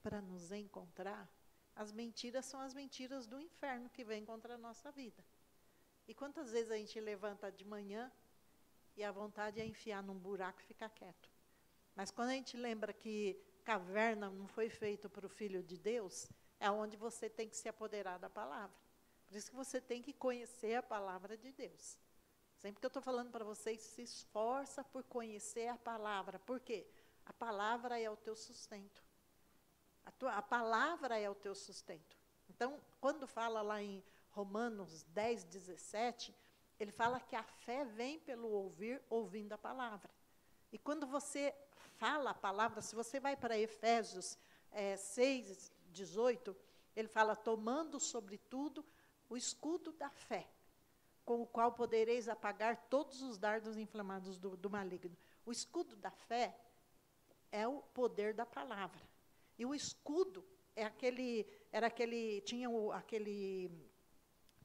para nos encontrar, as mentiras são as mentiras do inferno que vêm contra a nossa vida. E quantas vezes a gente levanta de manhã e a vontade é enfiar num buraco e ficar quieto. Mas quando a gente lembra que caverna não foi feito para o Filho de Deus, é onde você tem que se apoderar da palavra. Por isso que você tem que conhecer a palavra de Deus. Sempre que eu estou falando para vocês, se esforça por conhecer a palavra. Por quê? A palavra é o teu sustento. A palavra é o teu sustento. Então, quando fala lá em Romanos 10, 17, ele fala que a fé vem pelo ouvir, ouvindo a palavra. E quando você fala a palavra, se você vai para Efésios 6, 18, ele fala, tomando sobretudo o escudo da fé, com o qual podereis apagar todos os dardos inflamados do maligno. O escudo da fé é o poder da palavra. E o escudo era aquele, tinha aquele,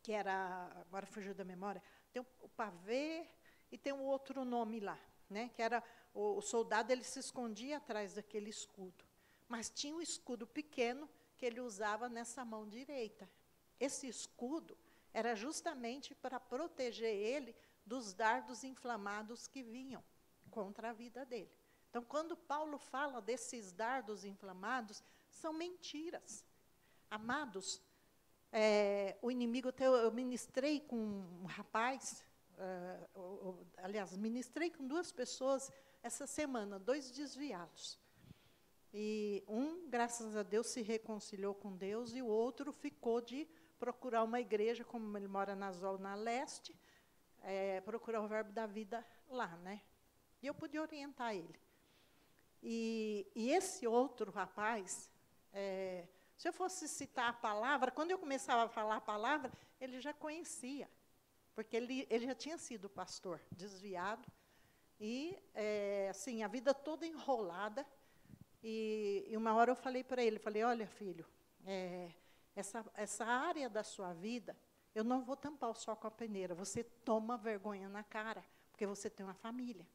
que era, agora fugiu da memória, tem o pavê e tem um outro nome lá, né, que era, o soldado ele se escondia atrás daquele escudo. Mas tinha um escudo pequeno que ele usava nessa mão direita. Esse escudo era justamente para proteger ele dos dardos inflamados que vinham contra a vida dele. Então, quando Paulo fala desses dardos inflamados, são mentiras. Amados, o inimigo, eu ministrei com um rapaz, aliás, ministrei com 2 pessoas essa semana, 2 desviados. E um, graças a Deus, se reconciliou com Deus, e o outro ficou de procurar uma igreja, como ele mora na Zona Leste, procurar o Verbo da Vida lá, né? E eu pude orientar ele. E esse outro rapaz, se eu fosse citar a palavra, quando eu começava a falar a palavra, ele já conhecia, porque ele já tinha sido pastor, desviado, e, assim, a vida toda enrolada. E uma hora eu falei para ele, falei, olha, filho, essa área da sua vida, eu não vou tampar o sol com a peneira, você toma vergonha na cara, porque você tem uma família.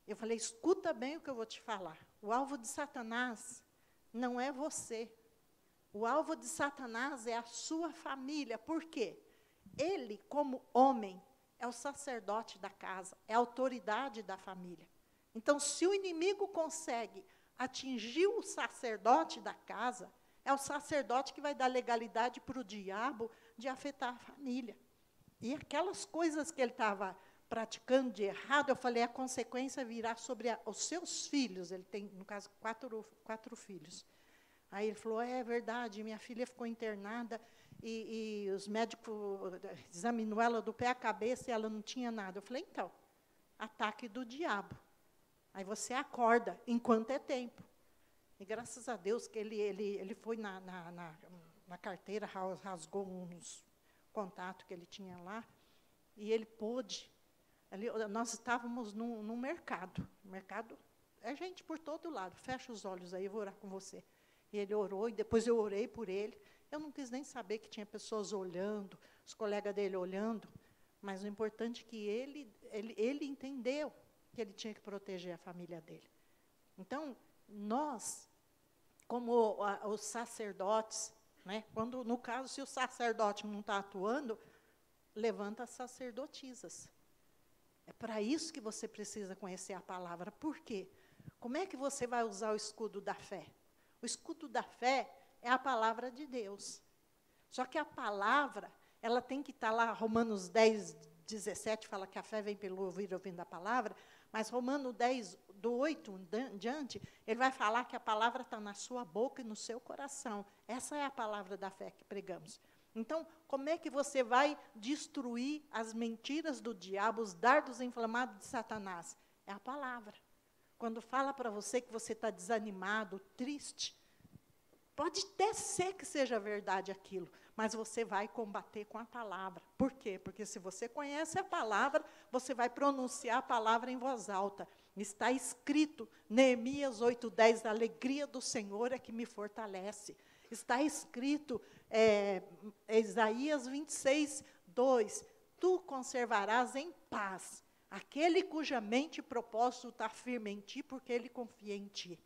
Eu falei, escuta bem o que eu vou te falar. O alvo de Satanás não é você. O alvo de Satanás é a sua família. Por quê? Ele, como homem, é o sacerdote da casa, é a autoridade da família. Então, se o inimigo consegue atingir o sacerdote da casa, é o sacerdote que vai dar legalidade para o diabo de afetar a família. E aquelas coisas que ele estava praticando de errado, eu falei, a consequência virá sobre os seus filhos. Ele tem, no caso, quatro filhos. Aí ele falou, é verdade, minha filha ficou internada e os médicos examinou ela do pé à cabeça e ela não tinha nada. Eu falei, então, ataque do diabo. Aí você acorda enquanto é tempo. E graças a Deus que ele foi na carteira, rasgou uns contatos que ele tinha lá, e ele pôde. Nós estávamos num mercado. Mercado é gente por todo lado. Fecha os olhos aí, eu vou orar com você. E ele orou, e depois eu orei por ele. Eu não quis nem saber que tinha pessoas olhando, os colegas dele olhando, mas o importante é que ele entendeu que ele tinha que proteger a família dele. Então, nós, como os sacerdotes, né, quando, no caso, se o sacerdote não está atuando, levanta as sacerdotisas. É para isso que você precisa conhecer a palavra. Por quê? Como é que você vai usar o escudo da fé? O escudo da fé é a palavra de Deus. Só que a palavra, ela tem que estar lá, Romanos 10, 17, fala que a fé vem pelo ouvir, ouvindo a palavra, mas Romanos 10, do 8 em diante, ele vai falar que a palavra está na sua boca e no seu coração. Essa é a palavra da fé que pregamos. Então, como é que você vai destruir as mentiras do diabo, os dardos inflamados de Satanás? É a palavra. Quando fala para você que você está desanimado, triste, pode até ser que seja verdade aquilo, mas você vai combater com a palavra. Por quê? Porque se você conhece a palavra, você vai pronunciar a palavra em voz alta. Está escrito, Neemias 8:10, a alegria do Senhor é que me fortalece. Está escrito, Isaías 26:2, tu conservarás em paz aquele cuja mente e propósito está firme em ti, porque ele confia em ti.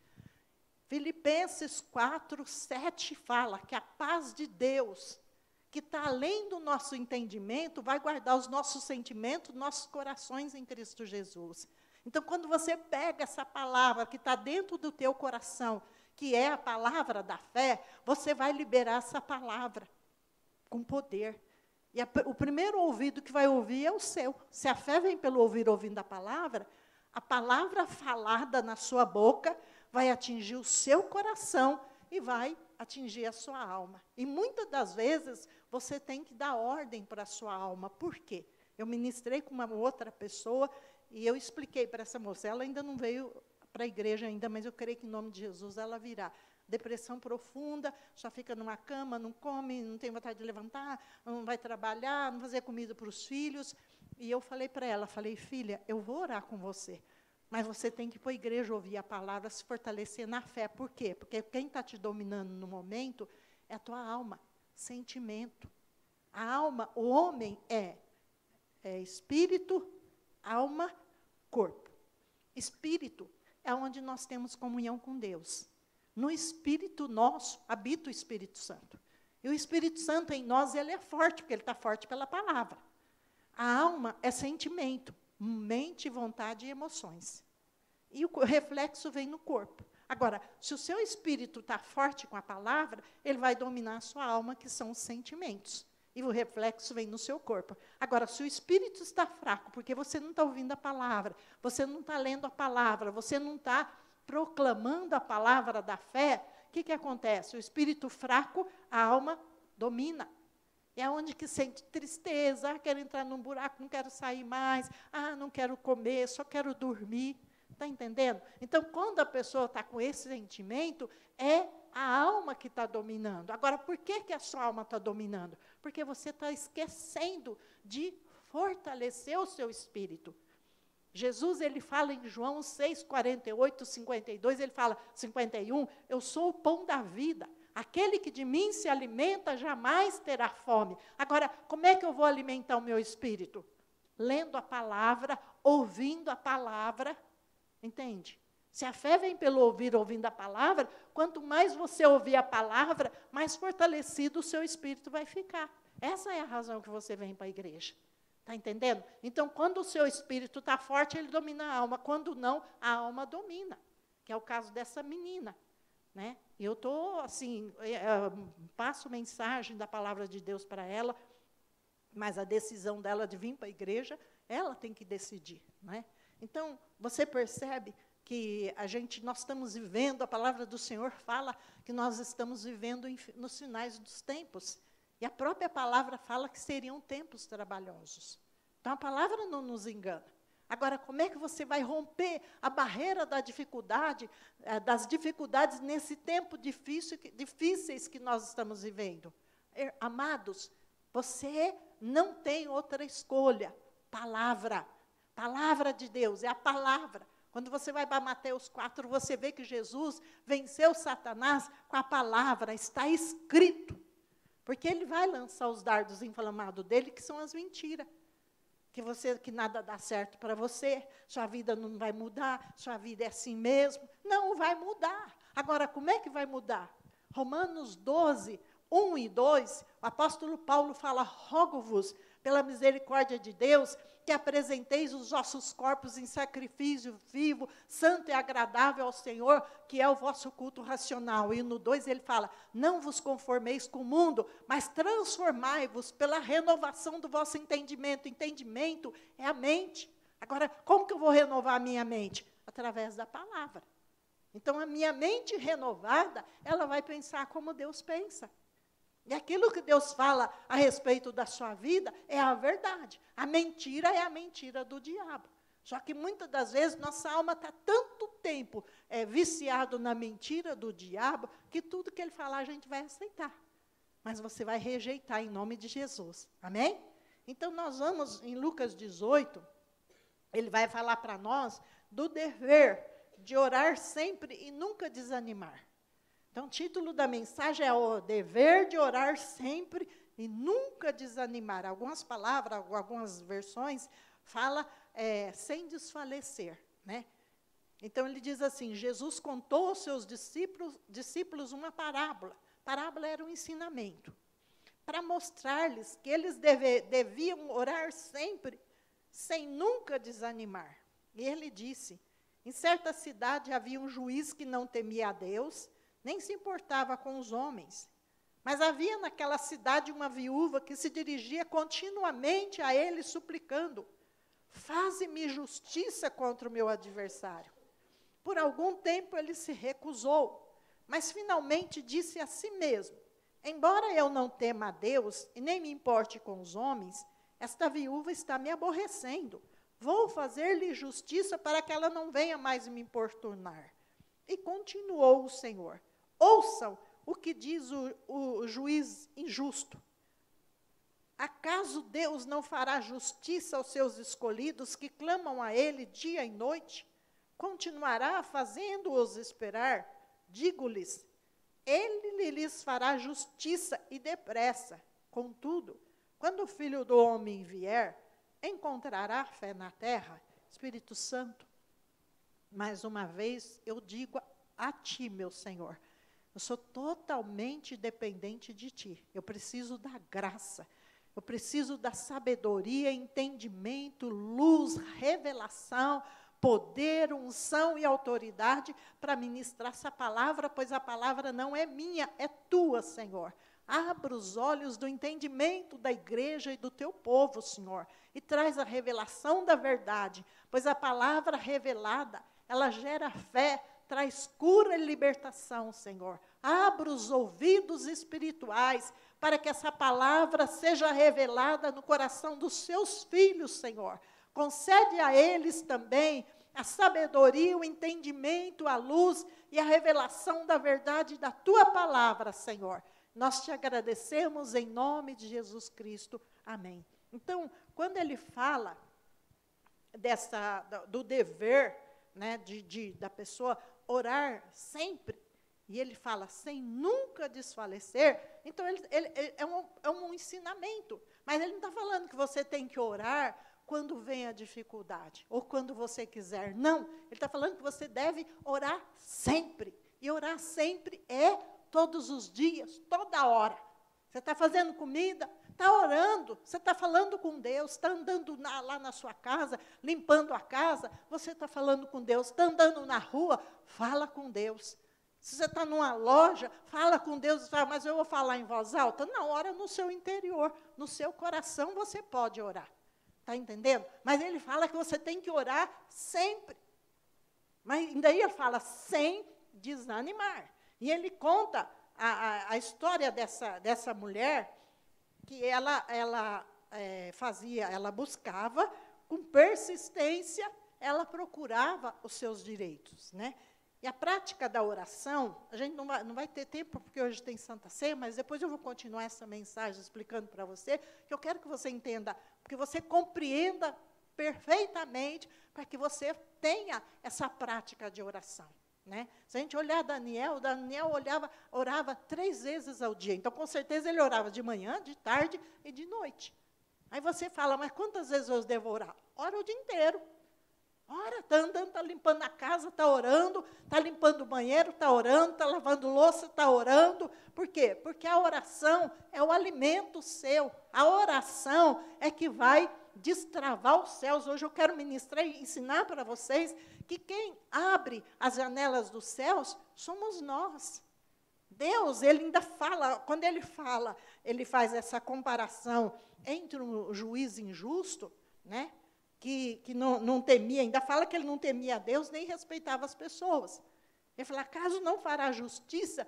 Filipenses 4:7 fala que a paz de Deus, que está além do nosso entendimento, vai guardar os nossos sentimentos, nossos corações em Cristo Jesus. Então, quando você pega essa palavra que está dentro do teu coração, que é a palavra da fé, você vai liberar essa palavra com poder. E o primeiro ouvido que vai ouvir é o seu. Se a fé vem pelo ouvir, ouvindo a palavra falada na sua boca vai atingir o seu coração e vai atingir a sua alma. E muitas das vezes você tem que dar ordem para a sua alma. Por quê? Eu ministrei com uma outra pessoa e eu expliquei para essa moça. Ela ainda não veio para a igreja ainda, mas eu creio que em nome de Jesus ela virá. Depressão profunda, só fica numa cama, não come, não tem vontade de levantar, não vai trabalhar, não fazer comida para os filhos. E eu falei para ela, filha, eu vou orar com você, mas você tem que ir para a igreja ouvir a palavra, se fortalecer na fé. Por quê? Porque quem está te dominando no momento é a tua alma, sentimento. A alma, o homem é espírito, alma, corpo. Espírito é onde nós temos comunhão com Deus. No espírito nosso, habita o Espírito Santo. E o Espírito Santo em nós, ele é forte, porque ele está forte pela palavra. A alma é sentimento, mente, vontade e emoções. E o reflexo vem no corpo. Agora, se o seu espírito está forte com a palavra, ele vai dominar a sua alma, que são os sentimentos. E o reflexo vem no seu corpo. Agora, se o espírito está fraco, porque você não está ouvindo a palavra, você não está lendo a palavra, você não está proclamando a palavra da fé, o que acontece? O espírito fraco, a alma domina. É onde que sente tristeza, quero entrar num buraco, não quero sair mais, não quero comer, só quero dormir. Está entendendo? Então, quando a pessoa está com esse sentimento, é a alma que está dominando. Agora, por que a sua alma está dominando? Porque você está esquecendo de fortalecer o seu espírito. Jesus, ele fala em João 6, 48, 52, ele fala, 51, eu sou o pão da vida. Aquele que de mim se alimenta jamais terá fome. Agora, como é que eu vou alimentar o meu espírito? Lendo a palavra, ouvindo a palavra, entende? Se a fé vem pelo ouvir, ouvindo a palavra, quanto mais você ouvir a palavra, mais fortalecido o seu espírito vai ficar. Essa é a razão que você vem para a igreja. Está entendendo? Então, quando o seu espírito está forte, ele domina a alma. Quando não, a alma domina. Que é o caso dessa menina. Né? Eu estou, assim, passo mensagem da palavra de Deus para ela, mas a decisão dela de vir para a igreja, ela tem que decidir. Né? Então, você percebe que nós estamos vivendo, a palavra do Senhor fala que nós estamos vivendo nos finais dos tempos. E a própria palavra fala que seriam tempos trabalhosos. Então, a palavra não nos engana. Agora, como é que você vai romper a barreira da dificuldade, das dificuldades nesse tempo difíceis que nós estamos vivendo? Amados, você não tem outra escolha. Palavra. Palavra de Deus, é a palavra. Quando você vai para Mateus 4, você vê que Jesus venceu Satanás com a palavra, está escrito. Porque ele vai lançar os dardos inflamados dele, que são as mentiras. Que nada dá certo para você, sua vida não vai mudar, sua vida é assim mesmo. Não vai mudar. Agora, como é que vai mudar? Romanos 12, 1 e 2, o apóstolo Paulo fala, rogo-vos, pela misericórdia de Deus, que apresenteis os vossos corpos em sacrifício vivo, santo e agradável ao Senhor, que é o vosso culto racional. E no 2 ele fala, não vos conformeis com o mundo, mas transformai-vos pela renovação do vosso entendimento. Entendimento é a mente. Agora, como que eu vou renovar a minha mente? Através da palavra. Então, a minha mente renovada, ela vai pensar como Deus pensa. E aquilo que Deus fala a respeito da sua vida é a verdade. A mentira é a mentira do diabo. Só que muitas das vezes nossa alma está tanto tempo viciado na mentira do diabo, que tudo que ele falar a gente vai aceitar. Mas você vai rejeitar em nome de Jesus. Amém? Então nós vamos em Lucas 18, ele vai falar para nós do dever de orar sempre e nunca desanimar. Então, o título da mensagem é o dever de orar sempre e nunca desanimar. Algumas palavras, algumas versões, fala sem desfalecer. Né? Então, ele diz assim, Jesus contou aos seus discípulos uma parábola. Parábola era um ensinamento, para mostrar-lhes que eles deviam orar sempre, sem nunca desanimar. E ele disse, em certa cidade havia um juiz que não temia a Deus, nem se importava com os homens. Mas havia naquela cidade uma viúva que se dirigia continuamente a ele, suplicando, faze-me justiça contra o meu adversário. Por algum tempo ele se recusou, mas finalmente disse a si mesmo, embora eu não tema a Deus e nem me importe com os homens, esta viúva está me aborrecendo. Vou fazer-lhe justiça para que ela não venha mais me importunar. E continuou o Senhor, ouçam o que diz o juiz injusto. Acaso Deus não fará justiça aos seus escolhidos que clamam a Ele dia e noite? Continuará fazendo-os esperar? Digo-lhes, Ele lhes fará justiça e depressa. Contudo, quando o Filho do Homem vier, encontrará fé na terra? Espírito Santo, mais uma vez eu digo a Ti, meu Senhor, eu sou totalmente dependente de Ti. Eu preciso da graça. Eu preciso da sabedoria, entendimento, luz, revelação, poder, unção e autoridade para ministrar essa palavra, pois a palavra não é minha, é Tua, Senhor. Abra os olhos do entendimento da igreja e do Teu povo, Senhor, e traz a revelação da verdade, pois a palavra revelada, ela gera fé, traz cura e libertação, Senhor. Abra os ouvidos espirituais para que essa palavra seja revelada no coração dos Seus filhos, Senhor. Concede a eles também a sabedoria, o entendimento, a luz e a revelação da verdade da Tua palavra, Senhor. Nós Te agradecemos em nome de Jesus Cristo. Amém. Então, quando ele fala do dever, né, da pessoa orar sempre, e ele fala sem nunca desfalecer, então é um ensinamento, mas ele não está falando que você tem que orar quando vem a dificuldade, ou quando você quiser, não, ele está falando que você deve orar sempre, e orar sempre é todos os dias, toda hora. Você está fazendo comida, está orando, você está falando com Deus, está andando lá na sua casa, limpando a casa, você está falando com Deus, está andando na rua, fala com Deus. Se você está numa loja, fala com Deus, fala, mas eu vou falar em voz alta? Não, ora no seu interior, no seu coração você pode orar. Está entendendo? Mas ele fala que você tem que orar sempre. Mas daí ele fala sem desanimar. E ele conta a história dessa mulher, que ela buscava, com persistência, ela procurava os seus direitos, né? E a prática da oração, a gente não vai ter tempo, porque hoje tem Santa Ceia, mas depois eu vou continuar essa mensagem explicando para você, que eu quero que você entenda, que você compreenda perfeitamente, para que você tenha essa prática de oração. Né? Se a gente olhar Daniel orava 3 vezes ao dia. Então, com certeza, ele orava de manhã, de tarde e de noite. Aí você fala, mas quantas vezes eu devo orar? Ora o dia inteiro. Ora, está andando, está limpando a casa, está orando, está limpando o banheiro, está orando, está lavando louça, está orando. Por quê? Porque a oração é o alimento seu. A oração é que vai destravar os céus. Hoje eu quero ministrar e ensinar para vocês que quem abre as janelas dos céus somos nós. Deus, ele ainda fala, quando ele fala, ele faz essa comparação entre um juiz injusto, né, que não temia, ainda fala que ele não temia a Deus, nem respeitava as pessoas. Ele fala, acaso não fará justiça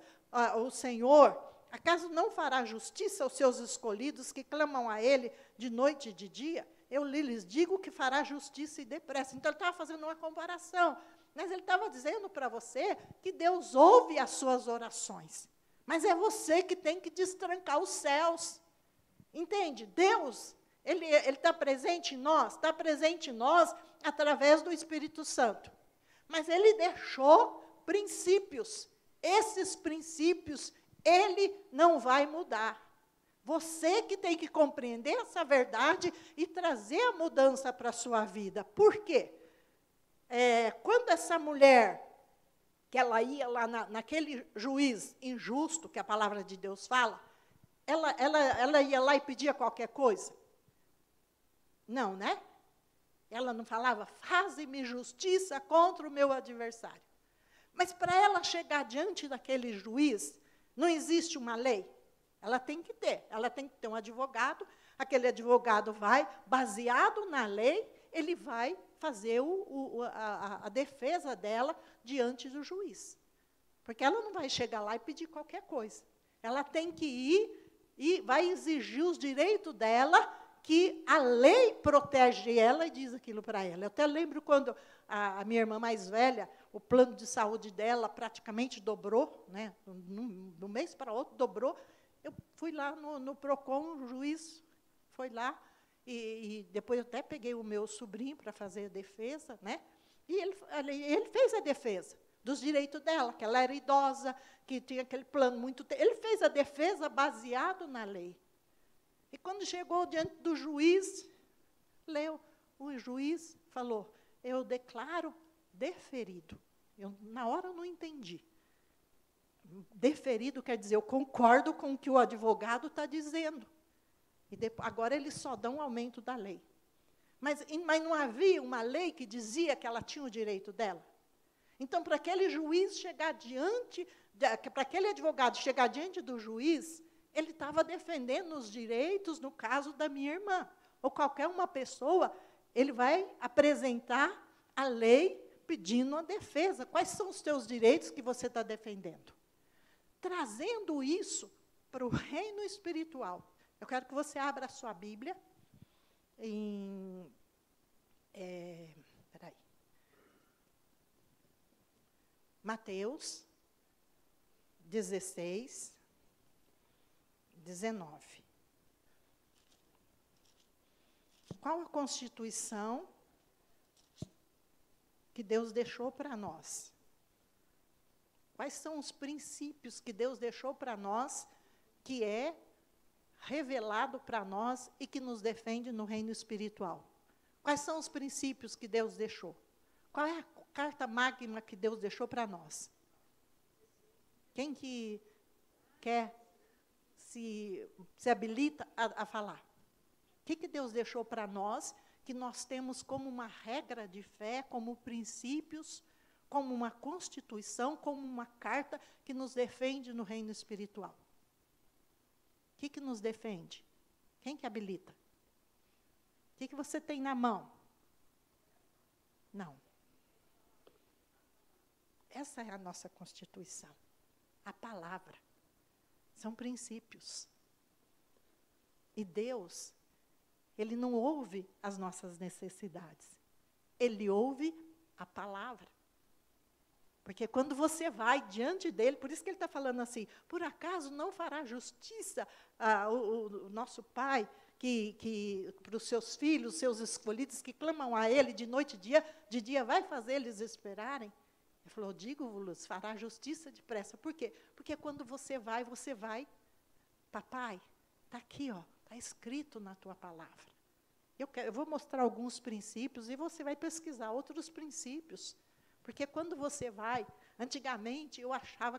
o Senhor, acaso não fará justiça aos seus escolhidos que clamam a Ele de noite e de dia? Eu lhes digo que fará justiça e depressa. Então, ele estava fazendo uma comparação, mas ele estava dizendo para você que Deus ouve as suas orações, mas é você que tem que destrancar os céus. Entende? Deus, Ele está presente em nós através do Espírito Santo. Mas Ele deixou princípios. Esses princípios, Ele não vai mudar. Você que tem que compreender essa verdade e trazer a mudança para a sua vida. Por quê? quando essa mulher, que ela ia lá naquele juiz injusto, que a palavra de Deus fala, ela ia lá e pedia qualquer coisa? Não, né? Ela não falava, faze-me justiça contra o meu adversário. Mas para ela chegar diante daquele juiz, não existe uma lei. Ela tem que ter um advogado, aquele advogado vai, baseado na lei, ele vai fazer a defesa dela diante do juiz. Porque ela não vai chegar lá e pedir qualquer coisa. Ela tem que ir e vai exigir os direitos dela, que a lei protege ela e diz aquilo para ela. Eu até lembro quando a minha irmã mais velha, o plano de saúde dela praticamente dobrou, né? De um mês para outro dobrou. Eu fui lá no PROCON, o juiz foi lá, e depois eu até peguei o meu sobrinho para fazer a defesa, né? E ele fez a defesa dos direitos dela, que ela era idosa, que tinha aquele plano muito... Ele fez a defesa baseado na lei. E quando chegou diante do juiz, o juiz falou, eu declaro deferido. Na hora eu não entendi. Deferido quer dizer, eu concordo com o que o advogado está dizendo. E agora eles só dão aumento da lei. Mas não havia uma lei que dizia que ela tinha o direito dela? Então, para aquele juiz chegar diante, para aquele advogado chegar diante do juiz, ele estava defendendo os direitos, no caso da minha irmã. Ou qualquer uma pessoa, ele vai apresentar a lei pedindo a defesa. Quais são os teus direitos que você está defendendo? Trazendo isso para o reino espiritual. Eu quero que você abra a sua Bíblia em... Mateus 16, 19. Qual a constituição que Deus deixou para nós? Quais são os princípios que Deus deixou para nós, que é revelado para nós e que nos defende no reino espiritual? Quais são os princípios que Deus deixou? Qual é a carta magna que Deus deixou para nós? Quem que quer se habilita a falar? O que Deus deixou para nós, que nós temos como uma regra de fé, como princípios, como uma constituição, como uma carta que nos defende no reino espiritual? O que nos defende? Quem que habilita? O que você tem na mão? Não. Essa é a nossa constituição. A palavra. São princípios. E Deus, Ele não ouve as nossas necessidades. Ele ouve a palavra. Porque quando você vai diante dele, por isso que ele está falando assim, por acaso não fará justiça o nosso Pai, que para os seus filhos, seus escolhidos, que clamam a Ele de noite e de dia vai fazer eles esperarem? Ele falou, digo-vos, fará justiça depressa. Por quê? Porque quando você vai, papai, está aqui, está escrito na tua palavra. Eu vou mostrar alguns princípios e você vai pesquisar outros princípios. Porque quando você vai, antigamente eu achava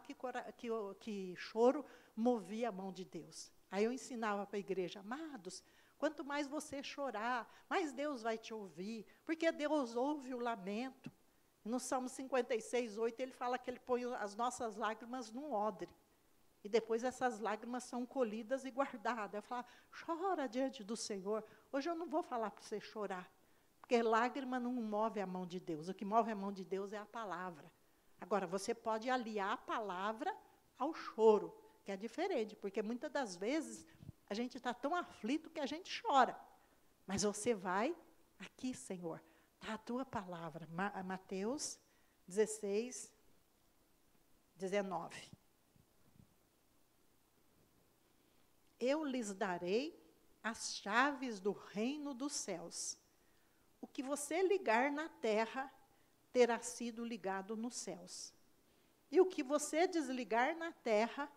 que choro movia a mão de Deus. Aí eu ensinava para a igreja, amados, quanto mais você chorar, mais Deus vai te ouvir, porque Deus ouve o lamento. No Salmo 56, 8, ele fala que ele põe as nossas lágrimas num odre. E depois essas lágrimas são colhidas e guardadas. Eu falo, chora diante do Senhor. Hoje eu não vou falar para você chorar, porque lágrima não move a mão de Deus. O que move a mão de Deus é a palavra. Agora, você pode aliar a palavra ao choro, que é diferente, porque muitas das vezes a gente está tão aflito que a gente chora. Mas você vai, aqui, Senhor, está a tua palavra. Mateus 16, 19. Eu lhes darei as chaves do reino dos céus. O que você ligar na terra terá sido ligado nos céus. E o que você desligar na terra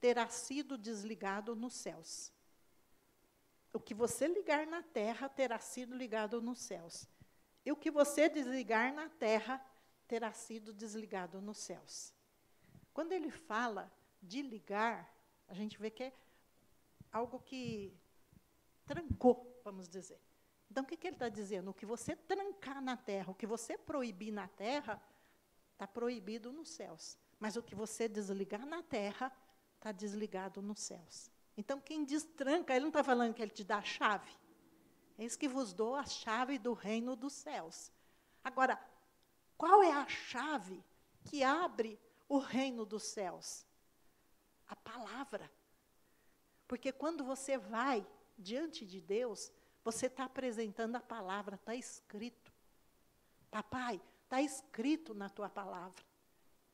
terá sido desligado nos céus. O que você ligar na terra terá sido ligado nos céus. e o que você desligar na terra terá sido desligado nos céus. Quando ele fala de ligar, a gente vê que é algo que trancou, vamos dizer. Então, o que ele está dizendo? O que você trancar na terra, o que você proibir na terra, está proibido nos céus. Mas o que você desligar na terra, está desligado nos céus. Então, quem destranca, ele não está falando que ele te dá a chave. Eis que vos dou a chave do reino dos céus. Agora, qual é a chave que abre o reino dos céus? A palavra. Porque quando você vai diante de Deus, você está apresentando a palavra, está escrito. Papai, está escrito na tua palavra.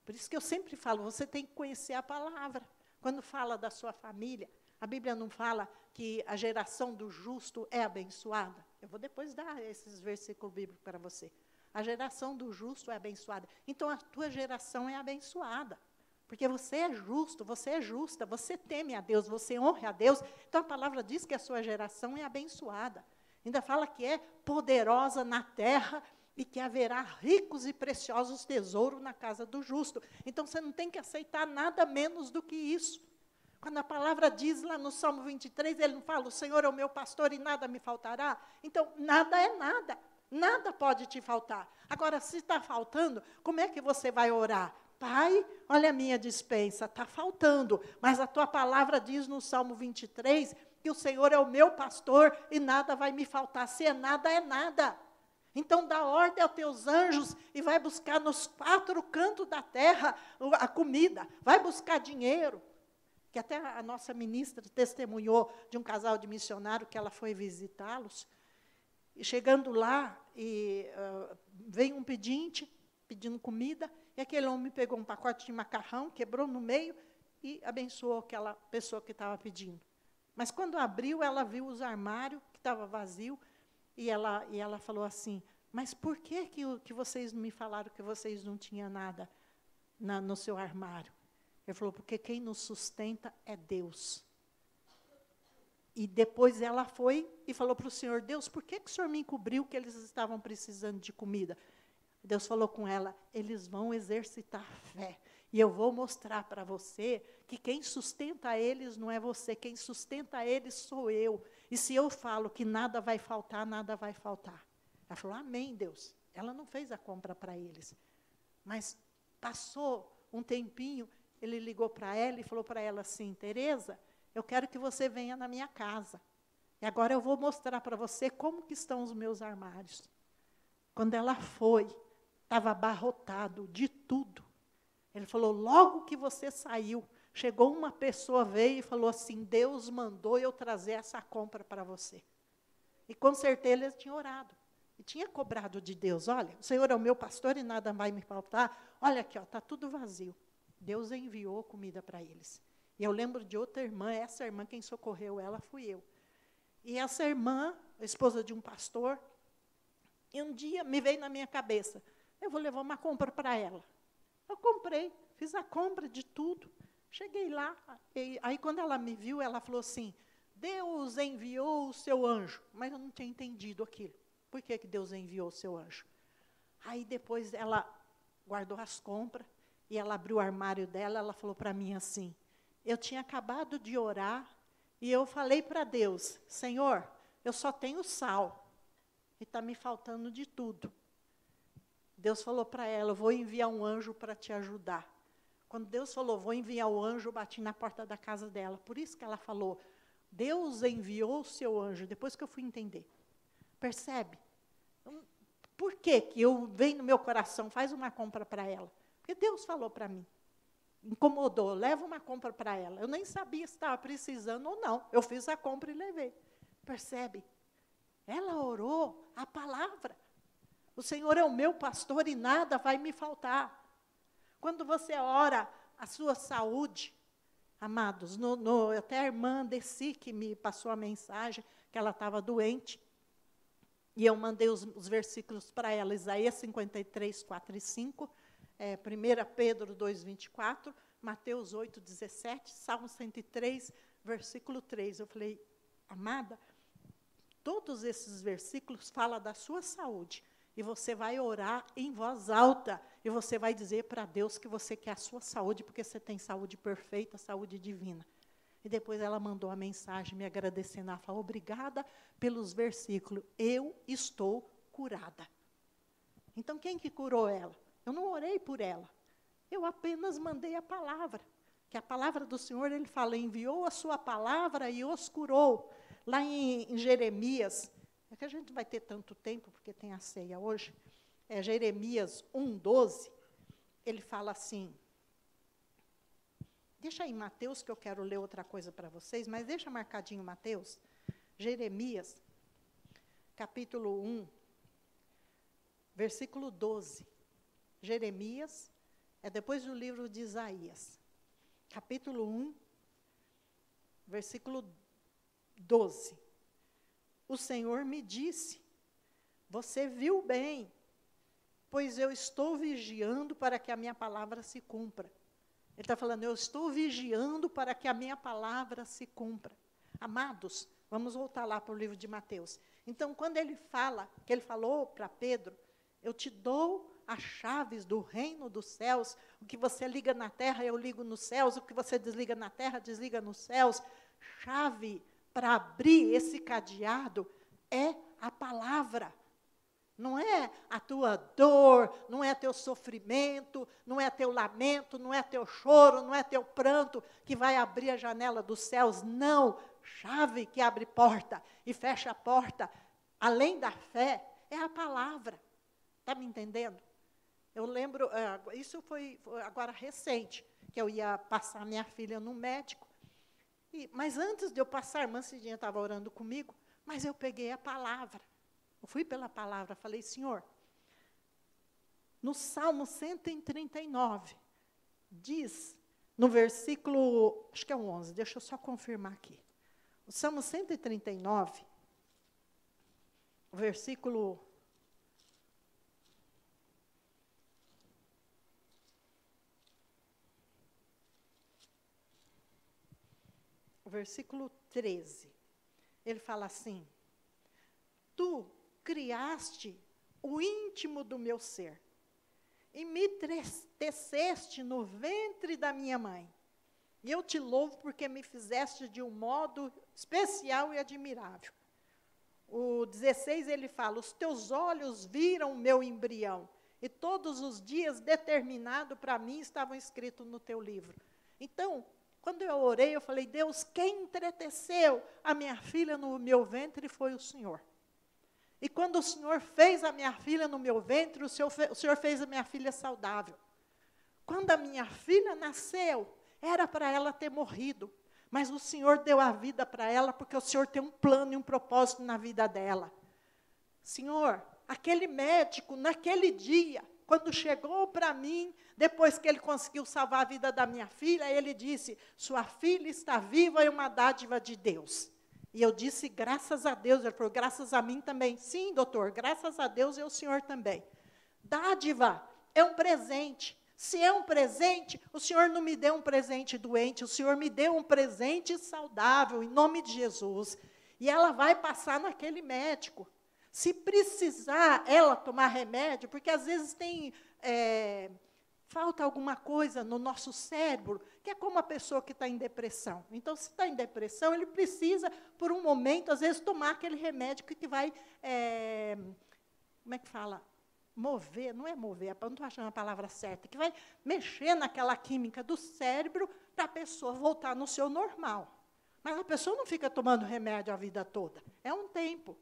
Por isso que eu sempre falo, você tem que conhecer a palavra. Quando fala da sua família, a Bíblia não fala que a geração do justo é abençoada? Eu vou depois dar esses versículos bíblicos para você. A geração do justo é abençoada. Então, a tua geração é abençoada. Porque você é justo, você é justa, você teme a Deus, você honra a Deus. Então, a palavra diz que a sua geração é abençoada. Ainda fala que é poderosa na terra e que haverá ricos e preciosos tesouros na casa do justo. Então, você não tem que aceitar nada menos do que isso. Quando a palavra diz lá no Salmo 23, ele não fala, o Senhor é o meu pastor e nada me faltará. Então, nada é nada. Nada pode te faltar. Agora, se está faltando, como é que você vai orar? Pai, olha a minha despensa, está faltando. Mas a tua palavra diz no Salmo 23, que o Senhor é o meu pastor e nada vai me faltar. Se é nada, é nada. Então, dá ordem aos teus anjos e vai buscar nos 4 cantos da terra a comida. Vai buscar dinheiro. Que até a nossa ministra testemunhou de um casal de missionários que ela foi visitá-los. E chegando lá, veio um pedinte, pedindo comida, e aquele homem pegou um pacote de macarrão, quebrou no meio e abençoou aquela pessoa que estava pedindo. Mas quando abriu, ela viu os armários, que estava vazio, e ela falou assim, mas por que vocês não me falaram que vocês não tinham nada no seu armário? Ele falou, porque quem nos sustenta é Deus. E depois ela foi e falou para o Senhor, Deus, por que o Senhor me encobriu que eles estavam precisando de comida? Deus falou com ela, eles vão exercitar fé. E eu vou mostrar para você que quem sustenta eles não é você, quem sustenta eles sou eu. E se eu falo que nada vai faltar, nada vai faltar. Ela falou, amém, Deus. Ela não fez a compra para eles. Mas passou um tempinho, ele ligou para ela e falou para ela assim, Tereza, eu quero que você venha na minha casa. E agora eu vou mostrar para você como que estão os meus armários. Quando ela foi, estava abarrotado de tudo. Ele falou, logo que você saiu, chegou uma pessoa, veio e falou assim, Deus mandou eu trazer essa compra para você. E com certeza ele tinha orado. E tinha cobrado de Deus, olha, o Senhor é o meu pastor e nada vai me faltar. Olha aqui, está tudo vazio. Deus enviou comida para eles. E eu lembro de outra irmã, essa irmã, quem socorreu ela fui eu. E essa irmã, a esposa de um pastor, e um dia me veio na minha cabeça, eu vou levar uma compra para ela. Eu comprei, fiz a compra de tudo. Cheguei lá, e aí quando ela me viu, ela falou assim, Deus enviou o seu anjo. Mas eu não tinha entendido aquilo. Por que Deus enviou o seu anjo? Aí depois ela guardou as compras, e ela abriu o armário dela, ela falou para mim assim, eu tinha acabado de orar, e eu falei para Deus, Senhor, eu só tenho sal, e está me faltando de tudo. Deus falou para ela, eu vou enviar um anjo para te ajudar. Quando Deus falou, vou enviar o anjo, eu bati na porta da casa dela. Por isso que ela falou, Deus enviou o seu anjo, depois que eu fui entender. Percebe? Por que eu venho no meu coração, faz uma compra para ela? Porque Deus falou para mim. Incomodou, leva uma compra para ela. Eu nem sabia se estava precisando ou não. Eu fiz a compra e levei. Percebe? Ela orou a palavra. O Senhor é o meu pastor e nada vai me faltar. Quando você ora a sua saúde, amados, até a irmã Desi que me passou a mensagem, que ela estava doente, e eu mandei os versículos para ela, Isaías 53, 4 e 5, 1 Pedro 2, 24, Mateus 8, 17, Salmo 103, versículo 3. Eu falei, amada, todos esses versículos falam da sua saúde. E você vai orar em voz alta. E você vai dizer para Deus que você quer a sua saúde, porque você tem saúde perfeita, saúde divina. E depois ela mandou a mensagem me agradecendo. Ela falou, obrigada pelos versículos. Eu estou curada. Então, quem que curou ela? Eu não orei por ela. Eu apenas mandei a palavra. Que a palavra do Senhor, ele fala, enviou a sua palavra e os curou. Lá em Jeremias, é que a gente vai ter tanto tempo, porque tem a ceia hoje, Jeremias 1:12, ele fala assim, deixa aí Mateus, que eu quero ler outra coisa para vocês, mas deixa marcadinho Mateus, Jeremias, capítulo 1, versículo 12. Jeremias, depois do livro de Isaías, capítulo 1, versículo 12. O Senhor me disse, você viu bem, pois eu estou vigiando para que a minha palavra se cumpra. Ele está falando, eu estou vigiando para que a minha palavra se cumpra. Amados, vamos voltar lá para o livro de Mateus. Então, quando ele fala, que ele falou para Pedro, eu te dou as chaves do reino dos céus, o que você liga na terra, eu ligo nos céus, o que você desliga na terra, desliga nos céus. Chave para abrir esse cadeado é a palavra. Não é a tua dor, não é teu sofrimento, não é teu lamento, não é teu choro, não é teu pranto que vai abrir a janela dos céus. Não, chave que abre porta e fecha a porta, além da fé, é a palavra. Está me entendendo? Eu lembro, isso foi agora recente, que eu ia passar minha filha no médico. Mas antes de eu passar, a irmã Cidinha estava orando comigo, mas eu peguei a palavra. Eu fui pela palavra, falei, Senhor, no Salmo 139, diz, no versículo, acho que é o 11, deixa eu só confirmar aqui. O Salmo 139, o versículo 13, ele fala assim, tu criaste o íntimo do meu ser, e me teceste no ventre da minha mãe, e eu te louvo porque me fizeste de um modo especial e admirável. O 16, ele fala, os teus olhos viram o meu embrião, e todos os dias determinado para mim estavam escritos no teu livro. Então, quando eu orei, eu falei, Deus, quem entreteceu a minha filha no meu ventre foi o Senhor. E quando o Senhor fez a minha filha no meu ventre, o Senhor fez a minha filha saudável. Quando a minha filha nasceu, era para ela ter morrido. Mas o Senhor deu a vida para ela, porque o Senhor tem um plano e um propósito na vida dela. Senhor, aquele médico, naquele dia, quando chegou para mim, depois que ele conseguiu salvar a vida da minha filha, ele disse, sua filha está viva e uma dádiva de Deus. E eu disse, graças a Deus. Ele falou, graças a mim também. Sim, doutor, graças a Deus e ao Senhor também. Dádiva é um presente. Se é um presente, o Senhor não me deu um presente doente, o Senhor me deu um presente saudável, em nome de Jesus. E ela vai passar naquele médico. Se precisar ela tomar remédio, porque às vezes falta alguma coisa no nosso cérebro, que é como a pessoa que está em depressão. Então, se está em depressão, ele precisa, por um momento, às vezes, tomar aquele remédio que vai, como é que fala? Mover, não é mover, não estou achando a palavra certa, que vai mexer naquela química do cérebro para a pessoa voltar no seu normal. Mas a pessoa não fica tomando remédio a vida toda, é um tempo.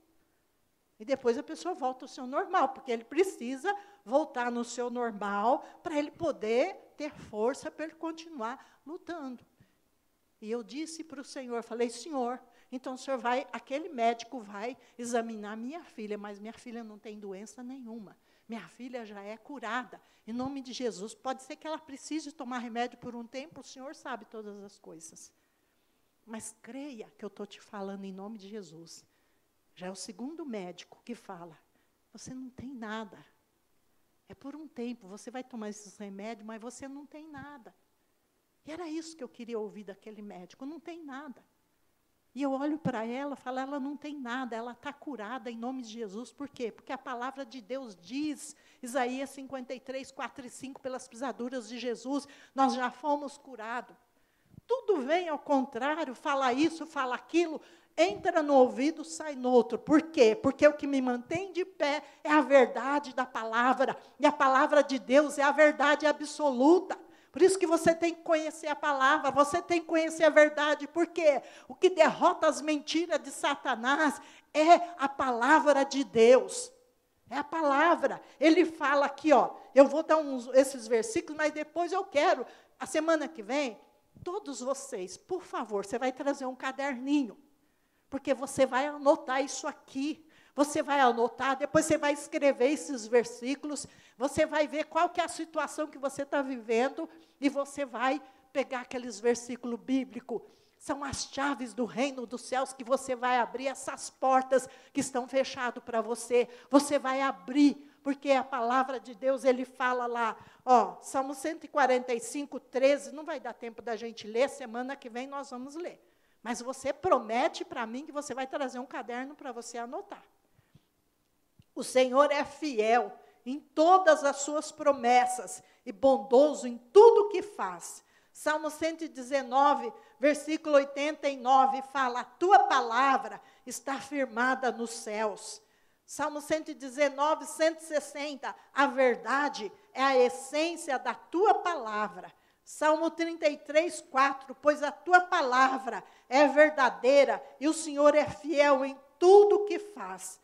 E depois a pessoa volta ao seu normal, porque ele precisa voltar no seu normal para ele poder ter força para ele continuar lutando. E eu disse para o Senhor, falei, Senhor, então o Senhor vai, aquele médico vai examinar minha filha, mas minha filha não tem doença nenhuma. Minha filha já é curada, em nome de Jesus. Pode ser que ela precise tomar remédio por um tempo, o Senhor sabe todas as coisas. Mas creia que eu estou te falando em nome de Jesus. Já é o segundo médico que fala, você não tem nada. É por um tempo, você vai tomar esses remédios, mas você não tem nada. E era isso que eu queria ouvir daquele médico, não tem nada. E eu olho para ela, falo, ela não tem nada, ela está curada em nome de Jesus. Por quê? Porque a palavra de Deus diz, Isaías 53, 4 e 5, pelas pisaduras de Jesus, nós já fomos curados. Tudo vem ao contrário, fala isso, fala aquilo, entra no ouvido, sai no outro. Por quê? Porque o que me mantém de pé é a verdade da palavra. E a palavra de Deus é a verdade absoluta. Por isso que você tem que conhecer a palavra, você tem que conhecer a verdade. Por quê? O que derrota as mentiras de Satanás é a palavra de Deus. É a palavra. Ele fala aqui, ó, eu vou dar esses versículos, mas depois eu quero, a semana que vem, todos vocês, por favor, você vai trazer um caderninho. Porque você vai anotar isso aqui. Você vai anotar, depois você vai escrever esses versículos, você vai ver qual que é a situação que você está vivendo, e você vai pegar aqueles versículos bíblicos. São as chaves do reino dos céus que você vai abrir essas portas que estão fechadas para você. Você vai abrir, porque a palavra de Deus, ele fala lá, ó, Salmo 145, 13, não vai dar tempo da gente ler, semana que vem nós vamos ler. Mas você promete para mim que você vai trazer um caderno para você anotar. O Senhor é fiel em todas as suas promessas e bondoso em tudo o que faz. Salmo 119, versículo 89, fala, a tua palavra está firmada nos céus. Salmo 119, 160, a verdade é a essência da tua palavra. Salmo 33, 4, pois a tua palavra é verdadeira e o Senhor é fiel em tudo o que faz.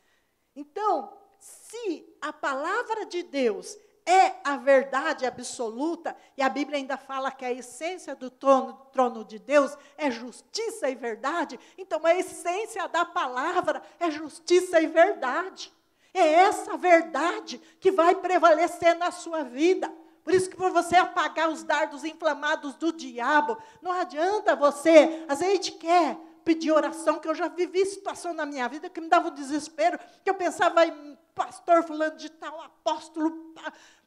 Então, se a palavra de Deus é a verdade absoluta, e a Bíblia ainda fala que a essência do trono de Deus é justiça e verdade, então a essência da palavra é justiça e verdade. É essa verdade que vai prevalecer na sua vida. Por isso que para você apagar os dardos inflamados do diabo, não adianta você, às vezes a gente quer pedir oração, que eu já vivi situação na minha vida que me dava um desespero, que eu pensava em pastor fulano de tal, apóstolo,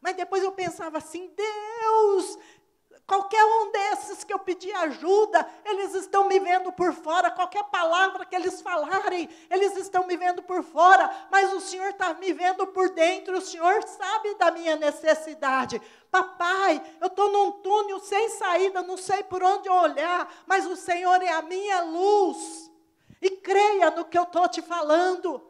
mas depois eu pensava assim, Deus, qualquer um desses que eu pedir ajuda, eles estão me vendo por fora, qualquer palavra que eles falarem, eles estão me vendo por fora, mas o Senhor está me vendo por dentro, o Senhor sabe da minha necessidade. Papai, eu estou num túnel sem saída, não sei por onde olhar, mas o Senhor é a minha luz. E creia no que eu estou te falando.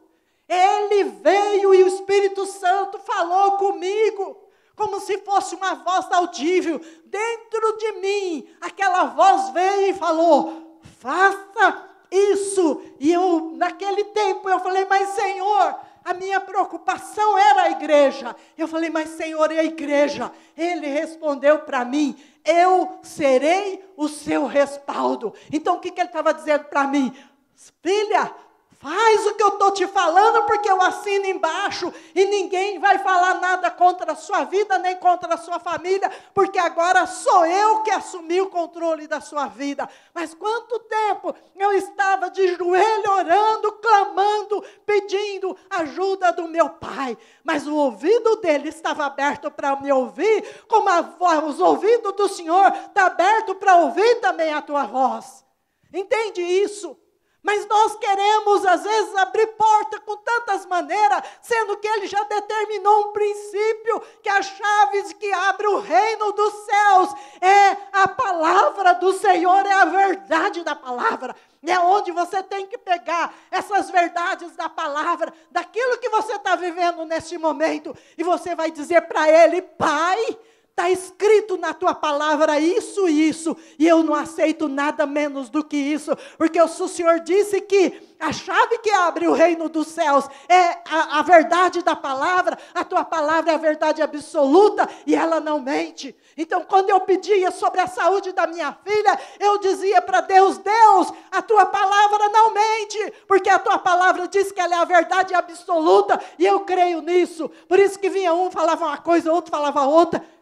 Ele veio e o Espírito Santo falou comigo, como se fosse uma voz audível. Dentro de mim, aquela voz veio e falou, faça isso. E eu, naquele tempo, eu falei, mas Senhor, a minha preocupação era a igreja. Eu falei, mas Senhor, e a igreja? Ele respondeu para mim, eu serei o seu respaldo. Então, o que ele estava dizendo para mim? Filha, faz o que eu estou te falando, porque eu assino embaixo, e ninguém vai falar nada contra a sua vida, nem contra a sua família, porque agora sou eu que assumi o controle da sua vida. Mas quanto tempo eu estava de joelho orando, clamando, pedindo ajuda do meu pai, mas o ouvido dele estava aberto para me ouvir, como os ouvidos do Senhor estão abertos para ouvir também a tua voz. Entende isso? Mas nós queremos, às vezes, abrir porta com tantas maneiras, sendo que Ele já determinou um princípio, que a chave que abre o reino dos céus é a palavra do Senhor, é a verdade da palavra. É onde você tem que pegar essas verdades da palavra, daquilo que você está vivendo neste momento, e você vai dizer para Ele, Pai, está escrito na tua palavra isso e isso, e eu não aceito nada menos do que isso, porque o Senhor disse que a chave que abre o reino dos céus é a verdade da palavra, a tua palavra é a verdade absoluta, e ela não mente. Então, quando eu pedia sobre a saúde da minha filha, eu dizia para Deus, Deus, a tua palavra não mente, porque a tua palavra diz que ela é a verdade absoluta, e eu creio nisso. Por isso que vinha um, falava uma coisa, outro falava outra.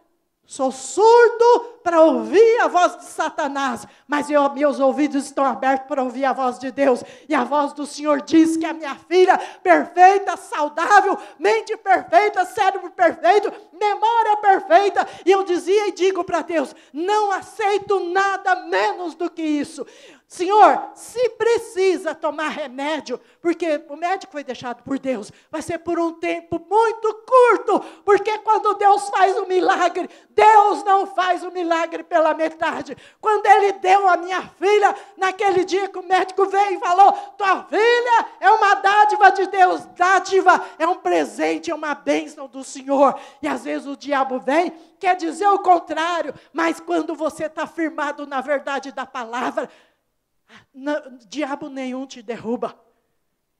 Sou surdo para ouvir a voz de Satanás, mas meus ouvidos estão abertos para ouvir a voz de Deus. E a voz do Senhor diz que a minha filha, perfeita, saudável, mente perfeita, cérebro perfeito, memória perfeita. E eu dizia e digo para Deus, não aceito nada menos do que isso. Senhor, se precisa tomar remédio, porque o médico foi deixado por Deus, vai ser por um tempo muito curto, porque quando Deus faz um milagre, Deus não faz o milagre pela metade. Quando Ele deu a minha filha, naquele dia que o médico veio e falou, tua filha é uma dádiva de Deus, dádiva é um presente, é uma bênção do Senhor. E às vezes o diabo vem, quer dizer o contrário, mas quando você está firmado na verdade da palavra, diabo nenhum te derruba.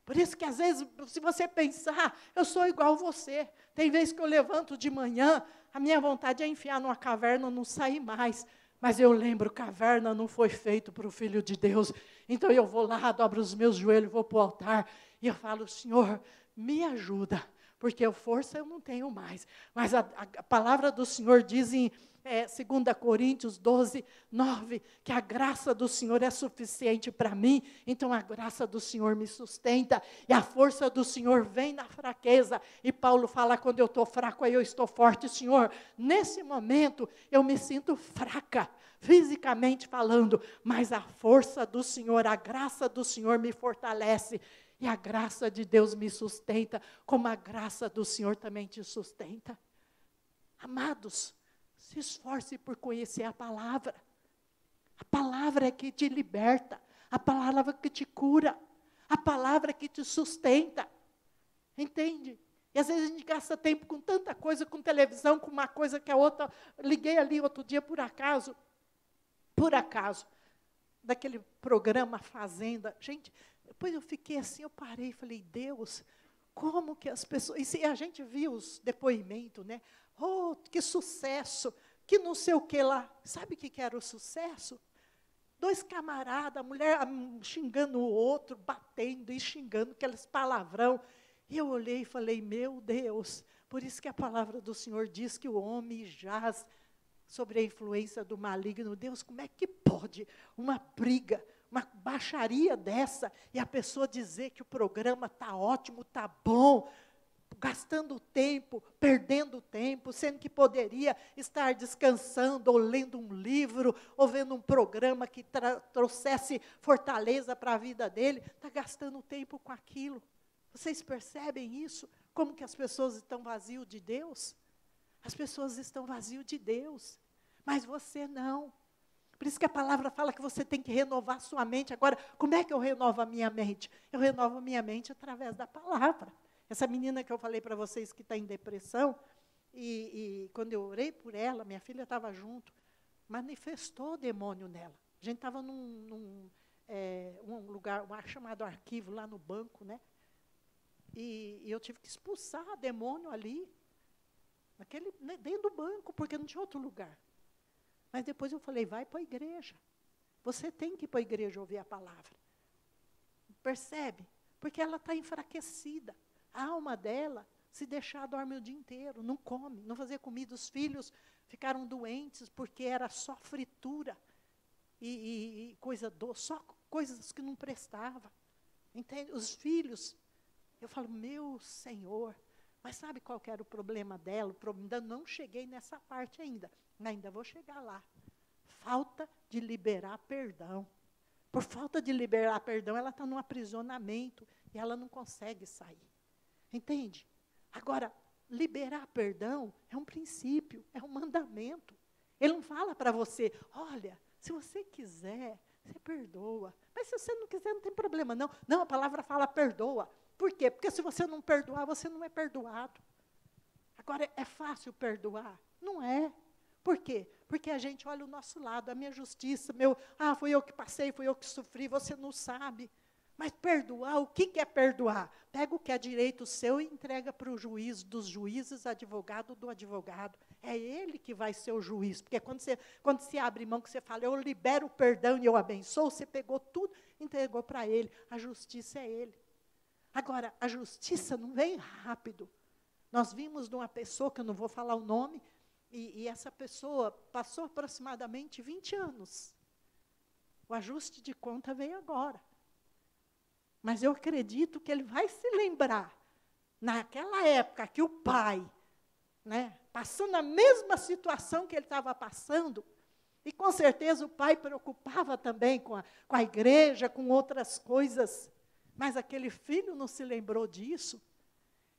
Por isso que às vezes, se você pensar, eu sou igual você. Tem vezes que eu levanto de manhã, a minha vontade é enfiar numa caverna, não sair mais. Mas eu lembro, caverna não foi feito para o Filho de Deus. Então eu vou lá, dobro os meus joelhos, vou para o altar, e eu falo, Senhor, me ajuda, porque força eu não tenho mais. Mas a palavra do Senhor diz em 2 Coríntios 12, 9, que a graça do Senhor é suficiente para mim, então a graça do Senhor me sustenta, e a força do Senhor vem na fraqueza, e Paulo fala, quando eu estou fraco, aí eu estou forte. Senhor, nesse momento, eu me sinto fraca, fisicamente falando, mas a força do Senhor, a graça do Senhor me fortalece, e a graça de Deus me sustenta, como a graça do Senhor também te sustenta. Amados, se esforce por conhecer a palavra. A palavra é que te liberta. A palavra que te cura. A palavra que te sustenta. Entende? E às vezes a gente gasta tempo com tanta coisa, com televisão, com uma coisa que a outra. Liguei ali outro dia por acaso, daquele programa Fazenda. Gente, depois eu fiquei assim, eu parei e falei, Deus, como que as pessoas... E a gente viu os depoimentos, né? Oh, que sucesso, que não sei o que lá. Sabe o que era o sucesso? 2 camaradas, a mulher xingando o outro, batendo e xingando, aqueles palavrão. E eu olhei e falei, meu Deus, por isso que a palavra do Senhor diz que o homem jaz sobre a influência do maligno. Deus, como é que pode uma briga, uma baixaria dessa, e a pessoa dizer que o programa está ótimo, está bom, gastando tempo, perdendo tempo, sendo que poderia estar descansando, ou lendo um livro, ou vendo um programa que trouxesse fortaleza para a vida dele, está gastando tempo com aquilo. Vocês percebem isso? Como que as pessoas estão vazias de Deus? As pessoas estão vazias de Deus, mas você não. Por isso que a palavra fala que você tem que renovar sua mente. Agora, como é que eu renovo a minha mente? Eu renovo a minha mente através da palavra. Essa menina que eu falei para vocês que está em depressão, e quando eu orei por ela, minha filha estava junto, manifestou o demônio nela. A gente estava num lugar chamado arquivo, lá no banco, né? E eu tive que expulsar o demônio ali, dentro do banco, porque não tinha outro lugar. Mas depois eu falei, vai para a igreja. Você tem que ir para a igreja ouvir a palavra. Percebe? Porque ela está enfraquecida. A alma dela, se deixar, dorme o dia inteiro, não come, não fazia comida. Os filhos ficaram doentes porque era só fritura e coisa doce, só coisas que não prestavam. Entende? Os filhos, eu falo, meu Senhor, mas sabe qual que era o problema dela? Ainda não cheguei nessa parte ainda vou chegar lá. Falta de liberar perdão. Por falta de liberar perdão, ela está num aprisionamento e ela não consegue sair. Entende? Agora, liberar perdão é um princípio, é um mandamento. Ele não fala para você, olha, se você quiser, você perdoa. Mas se você não quiser, não tem problema, não. Não, a palavra fala perdoa. Por quê? Porque se você não perdoar, você não é perdoado. Agora, é fácil perdoar? Não é. Por quê? Porque a gente olha o nosso lado, a minha justiça, fui eu que passei, fui eu que sofri, você não sabe. Mas perdoar, o que é perdoar? Pega o que é direito seu e entrega para o juiz dos juízes, advogado do advogado. É ele que vai ser o juiz. Porque quando você abre mão, que você fala, eu libero o perdão e eu abençoo, você pegou tudo, entregou para ele. A justiça é ele. Agora, a justiça não vem rápido. Nós vimos de uma pessoa, que eu não vou falar o nome, e essa pessoa passou aproximadamente 20 anos. O ajuste de conta veio agora. Mas eu acredito que ele vai se lembrar, naquela época que o pai né, passando a mesma situação que ele estava passando. E com certeza o pai preocupava também com a igreja, com outras coisas. Mas aquele filho não se lembrou disso.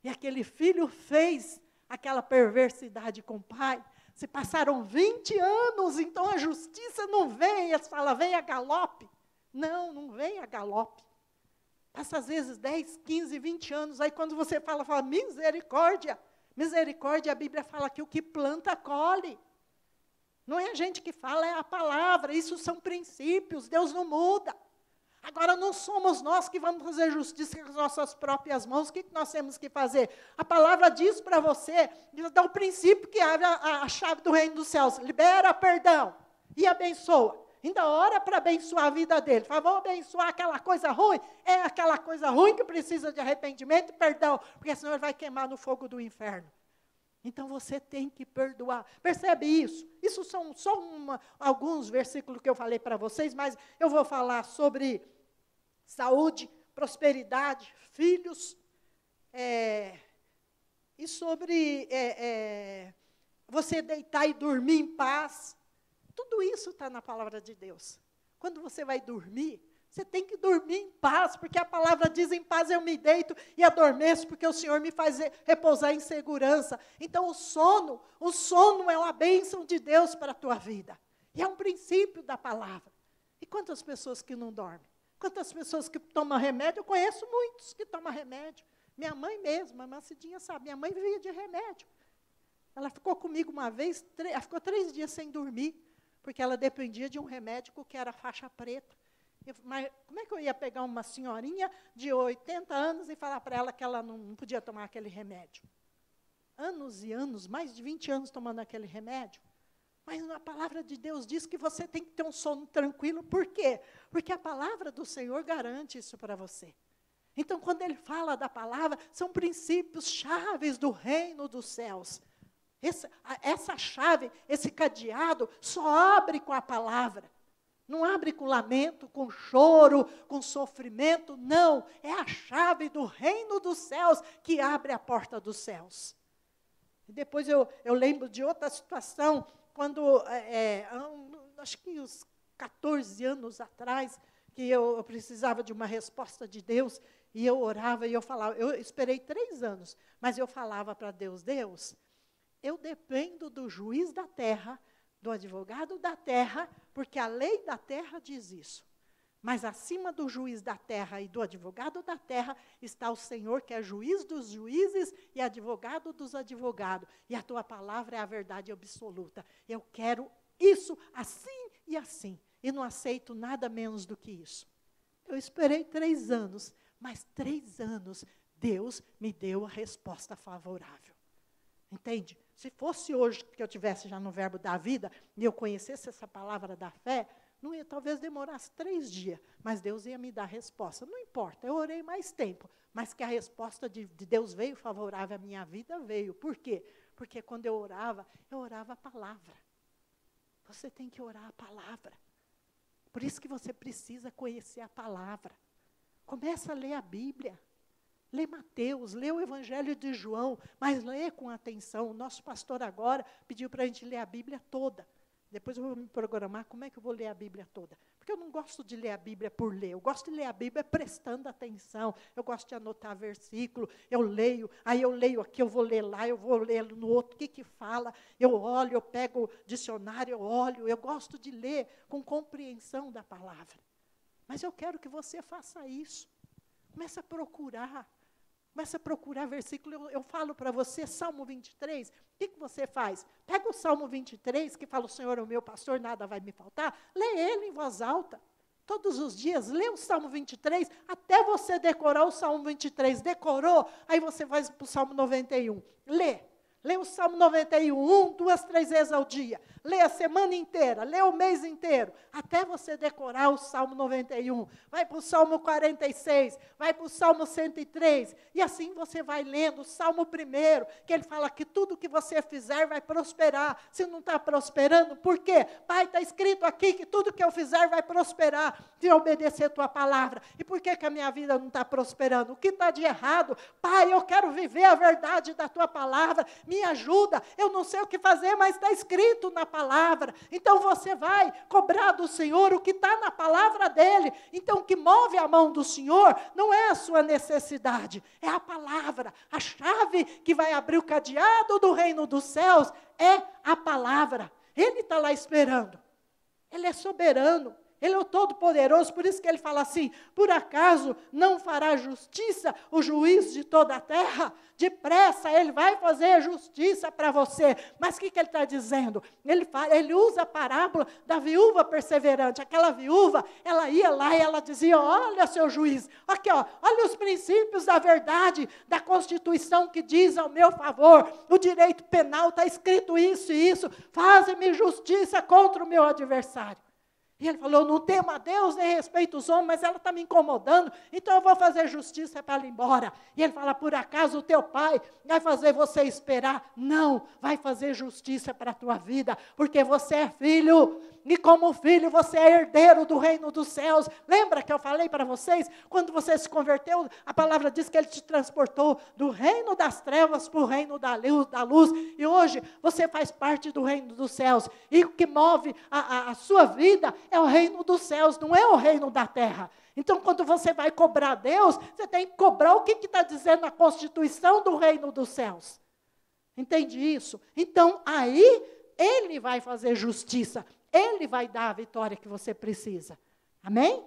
E aquele filho fez aquela perversidade com o pai. Se passaram 20 anos, então a justiça não vem. Eles falam, vem a galope. Não, não vem a galope. Passa às vezes 10, 15, 20 anos. Aí quando você fala misericórdia. Misericórdia, a Bíblia fala que o que planta, colhe. Não é a gente que fala, é a palavra. Isso são princípios, Deus não muda. Agora, não somos nós que vamos fazer justiça com as nossas próprias mãos. O que nós temos que fazer? A palavra diz para você, dá o princípio que abre a chave do reino dos céus. Libera perdão e abençoa. Ainda ora para abençoar a vida dele. Fala, vou abençoar aquela coisa ruim. É aquela coisa ruim que precisa de arrependimento e perdão. Porque senão ele vai queimar no fogo do inferno. Então, você tem que perdoar. Percebe isso? Isso são só alguns versículos que eu falei para vocês, mas eu vou falar sobre saúde, prosperidade, filhos, e sobre você deitar e dormir em paz. Tudo isso está na palavra de Deus. Quando você vai dormir, você tem que dormir em paz, porque a palavra diz, em paz eu me deito e adormeço, porque o Senhor me faz repousar em segurança. Então, o sono é uma bênção de Deus para a tua vida. E é um princípio da palavra. E quantas pessoas que não dormem? Quantas pessoas que tomam remédio? Eu conheço muitos que tomam remédio. Minha mãe mesmo, a Mancidinha sabe, minha mãe vivia de remédio. Ela ficou comigo uma vez, ela ficou 3 dias sem dormir, porque ela dependia de um remédio que era faixa preta. Mas como é que eu ia pegar uma senhorinha de 80 anos e falar para ela que ela não podia tomar aquele remédio? Anos e anos, mais de 20 anos tomando aquele remédio. Mas a palavra de Deus diz que você tem que ter um sono tranquilo. Por quê? Porque a palavra do Senhor garante isso para você. Então, quando ele fala da palavra, são princípios chaves do reino dos céus. Essa chave, esse cadeado, só abre com a palavra. Não abre com lamento, com choro, com sofrimento, não. É a chave do reino dos céus que abre a porta dos céus. E depois eu lembro de outra situação, quando, acho que uns 14 anos atrás, que eu precisava de uma resposta de Deus, e eu orava e eu falava, eu esperei 3 anos, mas eu falava para Deus, Deus, eu dependo do juiz da terra, do advogado da terra, porque a lei da terra diz isso. Mas acima do juiz da terra e do advogado da terra, está o Senhor, que é juiz dos juízes e advogado dos advogados. E a tua palavra é a verdade absoluta. Eu quero isso assim e assim. E não aceito nada menos do que isso. Eu esperei 3 anos, mas 3 anos Deus me deu a resposta favorável. Entende? Se fosse hoje que eu estivesse já no verbo da vida, e eu conhecesse essa palavra da fé, não ia, talvez demorasse 3 dias, mas Deus ia me dar a resposta. Não importa, eu orei mais tempo, mas que a resposta de Deus veio favorável à minha vida, veio. Por quê? Porque quando eu orava a palavra. Você tem que orar a palavra. Por isso que você precisa conhecer a palavra. Começa a ler a Bíblia. Lê Mateus, lê o Evangelho de João, mas lê com atenção. O nosso pastor agora pediu para a gente ler a Bíblia toda. Depois eu vou me programar como é que eu vou ler a Bíblia toda. Porque eu não gosto de ler a Bíblia por ler. Eu gosto de ler a Bíblia prestando atenção. Eu gosto de anotar versículo. Eu leio, aí eu leio aqui, eu vou ler lá, eu vou ler no outro. O que fala? Eu olho, eu pego o dicionário, eu olho. Eu gosto de ler com compreensão da palavra. Mas eu quero que você faça isso. Comece a procurar. Começa a procurar versículo, eu falo para você, Salmo 23, o que você faz? Pega o Salmo 23, que fala, o Senhor é o meu pastor, nada vai me faltar, lê ele em voz alta, todos os dias, lê o Salmo 23, até você decorar o Salmo 23, decorou, aí você vai para o Salmo 91, lê o Salmo 91, 2, 3 vezes ao dia. Lê a semana inteira, lê o mês inteiro, até você decorar o Salmo 91. Vai para o Salmo 46, vai para o Salmo 103. E assim você vai lendo o Salmo 1, que ele fala que tudo que você fizer vai prosperar. Se não está prosperando, por quê? Pai, está escrito aqui que tudo que eu fizer vai prosperar, se eu obedecer a tua palavra. E por que a minha vida não está prosperando? O que está de errado? Pai, eu quero viver a verdade da tua palavra. me ajuda, eu não sei o que fazer, mas está escrito na palavra. Então você vai cobrar do Senhor o que está na palavra dele. Então o que move a mão do Senhor não é a sua necessidade, é a palavra. A chave que vai abrir o cadeado do reino dos céus é a palavra. Ele está lá esperando. Ele é soberano. Ele é o Todo-Poderoso, por isso que ele fala assim, por acaso não fará justiça o juiz de toda a terra? Depressa ele vai fazer justiça para você. Mas o que ele está dizendo? Ele usa a parábola da viúva perseverante. Aquela viúva, ela ia lá e ela dizia, olha seu juiz, aqui ó, olha os princípios da verdade, da Constituição que diz ao meu favor, o direito penal está escrito isso e isso, faze-me justiça contra o meu adversário. E ele falou, não temo a Deus, nem respeito os homens, mas ela está me incomodando, então eu vou fazer justiça para ela ir embora. E ele fala, por acaso o teu pai vai fazer você esperar? Não, vai fazer justiça para a tua vida, porque você é filho, e como filho você é herdeiro do reino dos céus. Lembra que eu falei para vocês, quando você se converteu, a palavra diz que ele te transportou do reino das trevas para o reino da luz, e hoje você faz parte do reino dos céus, e o que move a sua vida é o reino dos céus, não é o reino da terra. Então, quando você vai cobrar Deus, você tem que cobrar o que está dizendo a Constituição do reino dos céus. Entende isso? Então, aí, Ele vai fazer justiça. Ele vai dar a vitória que você precisa. Amém?